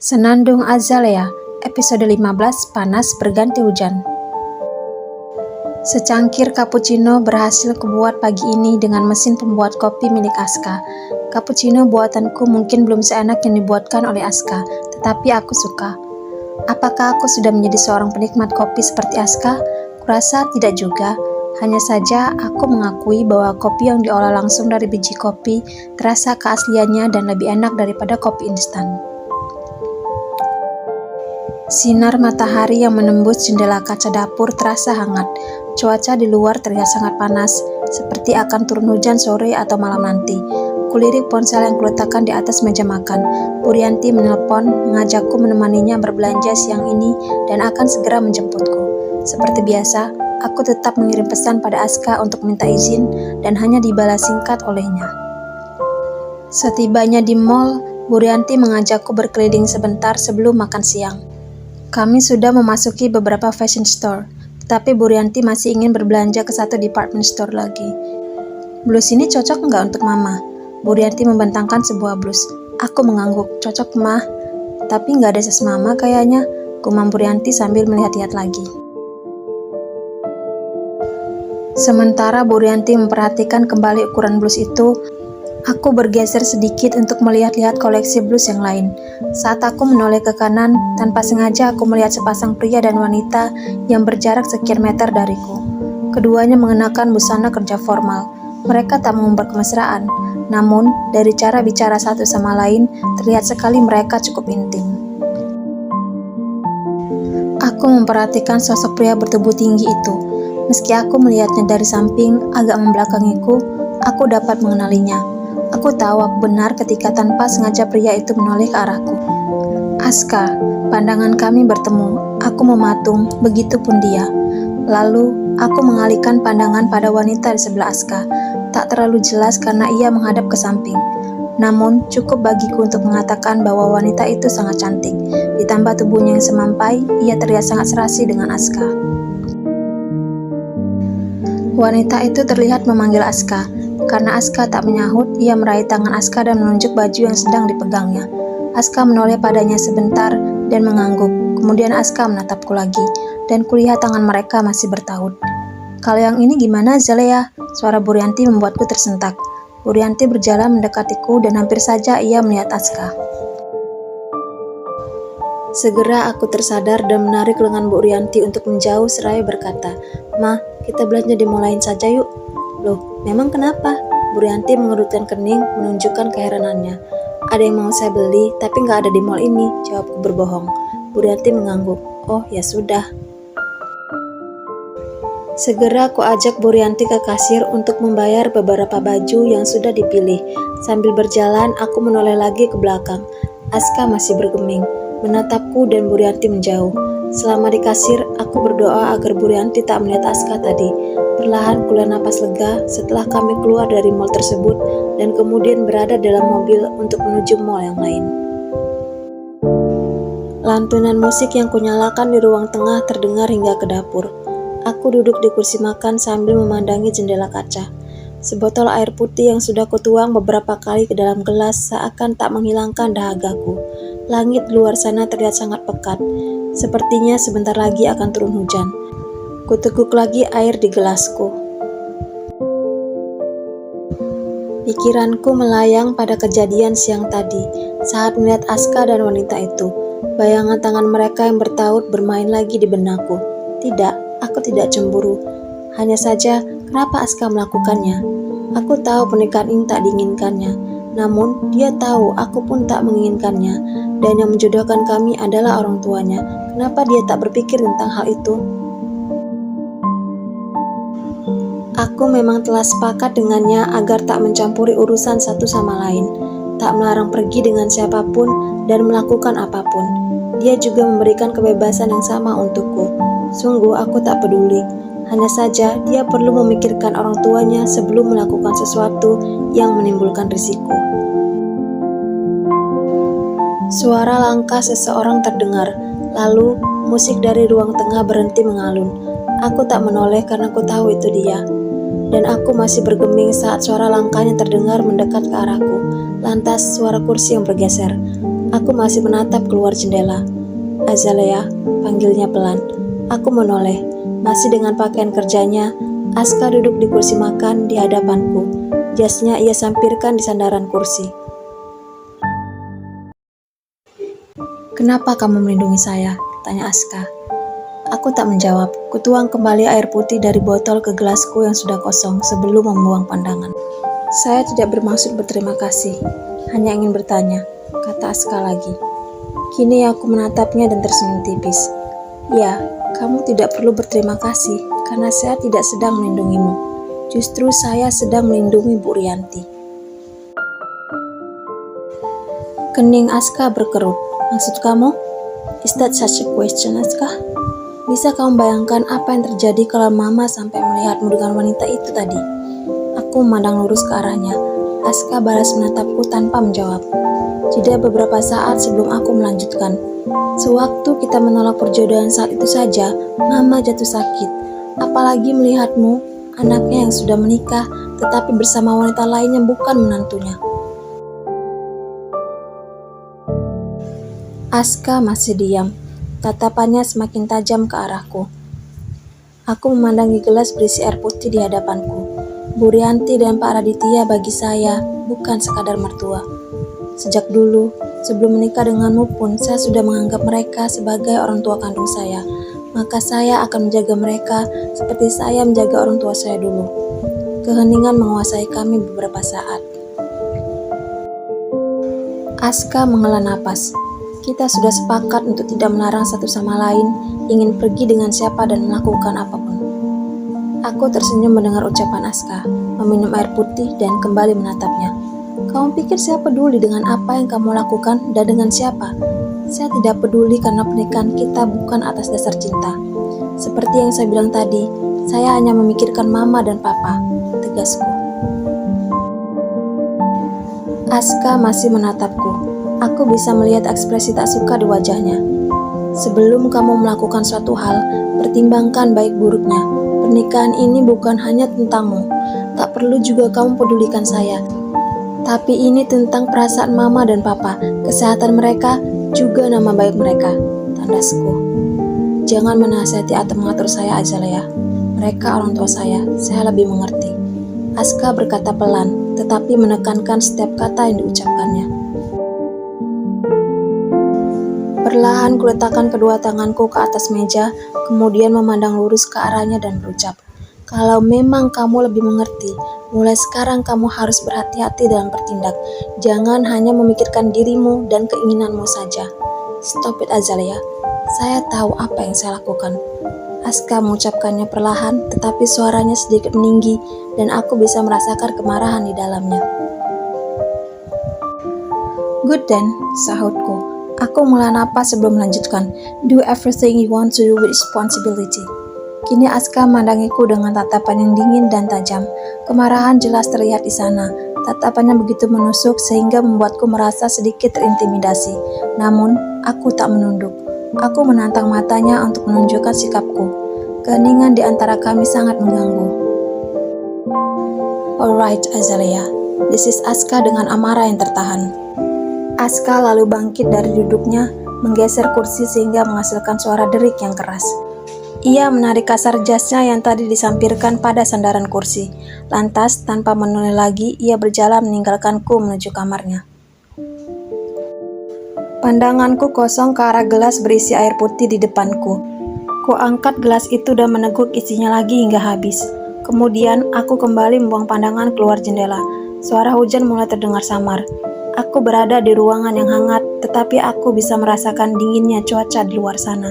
Senandung Azalea, episode 15, Panas Berganti Hujan. Secangkir cappuccino berhasil kubuat pagi ini dengan mesin pembuat kopi milik Aska. Cappuccino buatanku mungkin belum seenak yang dibuatkan oleh Aska, tetapi aku suka. Apakah aku sudah menjadi seorang penikmat kopi seperti Aska? Kurasa tidak juga. Hanya saja aku mengakui bahwa kopi yang diolah langsung dari biji kopi terasa keasliannya dan lebih enak daripada kopi instan. Sinar matahari yang menembus jendela kaca dapur terasa hangat. Cuaca di luar terlihat sangat panas, seperti akan turun hujan sore atau malam nanti. Kulirik ponsel yang kuletakkan di atas meja makan. Bu Rianti menelpon, mengajakku menemaninya berbelanja siang ini dan akan segera menjemputku. Seperti biasa, aku tetap mengirim pesan pada Aska untuk minta izin dan hanya dibalas singkat olehnya. Setibanya di mall, Bu Rianti mengajakku berkeliling sebentar sebelum makan siang. Kami sudah memasuki beberapa fashion store, tetapi Bu Rianti masih ingin berbelanja ke satu department store lagi. Blus ini cocok nggak untuk Mama? Bu Rianti membentangkan sebuah blus. Aku mengangguk, cocok Mah. Tapi nggak ada ses Mama kayaknya, gumam Bu Rianti sambil melihat-lihat lagi. Sementara Bu Rianti memperhatikan kembali ukuran blus itu, aku bergeser sedikit untuk melihat-lihat koleksi blus yang lain. Saat aku menoleh ke kanan, tanpa sengaja aku melihat sepasang pria dan wanita yang berjarak sekian meter dariku. Keduanya mengenakan busana kerja formal. Mereka tak mengumbar kemesraan, namun dari cara bicara satu sama lain, terlihat sekali mereka cukup intim. Aku memperhatikan sosok pria bertubuh tinggi itu. Meski aku melihatnya dari samping, agak membelakangiku, aku dapat mengenalinya. Aku tahu aku benar ketika tanpa sengaja pria itu menoleh ke arahku. Aska, pandangan kami bertemu. Aku mematung, begitupun dia. Lalu, aku mengalihkan pandangan pada wanita di sebelah Aska. Tak terlalu jelas karena ia menghadap ke samping. Namun, cukup bagiku untuk mengatakan bahwa wanita itu sangat cantik. Ditambah tubuhnya yang semampai, ia terlihat sangat serasi dengan Aska. Wanita itu terlihat memanggil Aska. Karena Aska tak menyahut, ia meraih tangan Aska dan menunjuk baju yang sedang dipegangnya. Aska menoleh padanya sebentar dan mengangguk. Kemudian Aska menatapku lagi, dan kulihat tangan mereka masih bertaut. Kalau yang ini gimana, Zalea? Suara Bu Rianti membuatku tersentak. Bu Rianti berjalan mendekatiku dan hampir saja ia melihat Aska. Segera aku tersadar dan menarik lengan Bu Rianti untuk menjauh seraya berkata, "Ma, kita belanja di mall lain saja yuk." "Loh, memang kenapa?" Bu Rianti mengerutkan kening menunjukkan keheranannya. "Ada yang mau saya beli, tapi nggak ada di mall ini," jawabku berbohong. Bu Rianti mengangguk. "Oh, ya sudah." Segera aku ajak Bu Rianti ke kasir untuk membayar beberapa baju yang sudah dipilih. Sambil berjalan, aku menoleh lagi ke belakang. Aska masih bergeming, menatapku dan Bu Rianti menjauh. Selama di kasir, aku berdoa agar Bu Rianti tak melihat Aska tadi. Perlahan kulihat napas lega setelah kami keluar dari mall tersebut dan kemudian berada dalam mobil untuk menuju mall yang lain. Lantunan musik yang kunyalakan di ruang tengah terdengar hingga ke dapur. Aku duduk di kursi makan sambil memandangi jendela kaca. Sebotol air putih yang sudah kutuang beberapa kali ke dalam gelas seakan tak menghilangkan dahagaku. Langit luar sana terlihat sangat pekat. Sepertinya sebentar lagi akan turun hujan. Kuteguk lagi air di gelasku. Pikiranku melayang pada kejadian siang tadi saat melihat Aska dan wanita itu. Bayangan tangan mereka yang bertaut bermain lagi di benakku. Tidak, aku tidak cemburu. Hanya saja, kenapa Aska melakukannya? Aku tahu pernikahan ini tak diinginkannya. Namun, dia tahu aku pun tak menginginkannya. Dan yang menjodohkan kami adalah orang tuanya. Kenapa dia tak berpikir tentang hal itu? Aku memang telah sepakat dengannya agar tak mencampuri urusan satu sama lain, tak melarang pergi dengan siapapun dan melakukan apapun. Dia juga memberikan kebebasan yang sama untukku. Sungguh aku tak peduli. Hanya saja dia perlu memikirkan orang tuanya sebelum melakukan sesuatu yang menimbulkan risiko. Suara langkah seseorang terdengar, lalu musik dari ruang tengah berhenti mengalun. Aku tak menoleh karena aku tahu itu dia. Dan aku masih bergeming saat suara langkahnya terdengar mendekat ke arahku. Lantas suara kursi yang bergeser. Aku masih menatap keluar jendela. Azalea, panggilnya pelan. Aku menoleh. Masih dengan pakaian kerjanya, Aska duduk di kursi makan di hadapanku. Jasnya ia sampirkan di sandaran kursi. "Kenapa kamu melindungi saya?" tanya Aska. Aku tak menjawab. Kutuang kembali air putih dari botol ke gelasku yang sudah kosong sebelum membuang pandangan. "Saya tidak bermaksud berterima kasih, hanya ingin bertanya," kata Aska lagi. Kini aku menatapnya dan tersenyum tipis. "Ya, kamu tidak perlu berterima kasih, karena saya tidak sedang melindungimu. Justru saya sedang melindungi Bu Rianti." Kening Aska berkerut. "Maksud kamu? Is that such a question, Aska? Bisa kamu bayangkan apa yang terjadi kalau Mama sampai melihatmu dengan wanita itu tadi?" Aku memandang lurus ke arahnya. Aska balas menatapku tanpa menjawab. Jeda beberapa saat sebelum aku melanjutkan. "Sewaktu kita menolak perjodohan saat itu saja, Mama jatuh sakit. Apalagi melihatmu, anaknya yang sudah menikah, tetapi bersama wanita lain yang bukan menantunya." Aska masih diam. Tatapannya semakin tajam ke arahku. Aku memandangi gelas berisi air putih di hadapanku. Bu Rianti dan Pak Raditya bagi saya bukan sekadar mertua. Sejak dulu, sebelum menikah denganmu pun, saya sudah menganggap mereka sebagai orang tua kandung saya. Maka saya akan menjaga mereka seperti saya menjaga orang tua saya dulu. Keheningan menguasai kami beberapa saat. Aska menghela napas. Kita sudah sepakat untuk tidak melarang satu sama lain, ingin pergi dengan siapa dan melakukan apapun. Aku tersenyum mendengar ucapan Aska, meminum air putih dan kembali menatapnya. "Kamu pikir saya peduli dengan apa yang kamu lakukan dan dengan siapa? Saya tidak peduli karena pernikahan kita bukan atas dasar cinta. Seperti yang saya bilang tadi, saya hanya memikirkan Mama dan Papa," tegasku. Aska masih menatapku. Aku bisa melihat ekspresi tak suka di wajahnya. "Sebelum kamu melakukan suatu hal, pertimbangkan baik buruknya. Pernikahan ini bukan hanya tentangmu. Tak perlu juga kamu pedulikan saya. Tapi ini tentang perasaan Mama dan Papa, kesehatan mereka, juga nama baik mereka," tandasku. "Jangan menasihati atau mengatur saya, Azalea. Mereka orang tua saya lebih mengerti." Aska berkata pelan, tetapi menekankan setiap kata yang diucapkannya. Perlahan kuletakkan kedua tanganku ke atas meja, kemudian memandang lurus ke arahnya dan berucap, "Kalau memang kamu lebih mengerti, mulai sekarang kamu harus berhati-hati dalam bertindak. Jangan hanya memikirkan dirimu dan keinginanmu saja." "Stop it, Azalea. Saya tahu apa yang saya lakukan." Aska mengucapkannya perlahan, tetapi suaranya sedikit meninggi dan aku bisa merasakan kemarahan di dalamnya. "Good then," sahutku. Aku menghela napas sebelum melanjutkan. "Do everything you want to do with responsibility." Kini Aska memandangiku dengan tatapan yang dingin dan tajam. Kemarahan jelas terlihat di sana. Tatapannya begitu menusuk sehingga membuatku merasa sedikit terintimidasi. Namun, aku tak menunduk. Aku menantang matanya untuk menunjukkan sikapku. Keheningan di antara kami sangat mengganggu. "Alright, Azalea." Desis Aska dengan amarah yang tertahan. Aska lalu bangkit dari duduknya, menggeser kursi sehingga menghasilkan suara derik yang keras. Ia menarik kasar jasnya yang tadi disampirkan pada sandaran kursi. Lantas, tanpa menoleh lagi, ia berjalan meninggalkanku menuju kamarnya. Pandanganku kosong ke arah gelas berisi air putih di depanku. Ku angkat gelas itu dan meneguk isinya lagi hingga habis. Kemudian, aku kembali membuang pandangan keluar jendela. Suara hujan mulai terdengar samar. Aku berada di ruangan yang hangat, tetapi aku bisa merasakan dinginnya cuaca di luar sana.